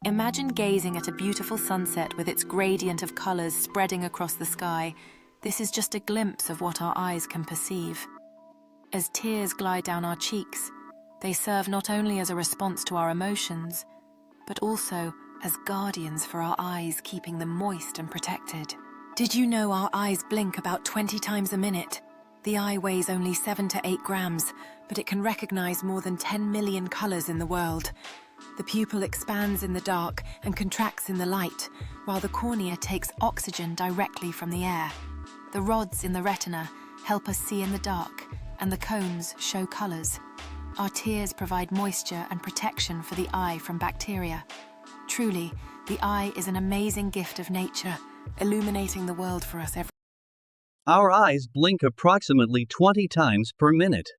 Imagine gazing at a beautiful sunset with its gradient of colors spreading across the sky. This is just a glimpse of what our eyes can perceive. As tears glide down our cheeks, they serve not only as a response to our emotions, but also as guardians for our eyes, keeping them moist and protected. Did you know our eyes blink about 20 times a minute? The eye weighs only 7 to 8 grams, but it can recognize more than 10 million colors in the world. The pupil expands in the dark and contracts in the light, while the cornea takes oxygen directly from the air. The rods in the retina help us see in the dark, and the cones show colors. Our tears provide moisture and protection for the eye from bacteria. Truly, the eye is an amazing gift of nature, illuminating the world for us every. Our eyes blink approximately 20 times per minute.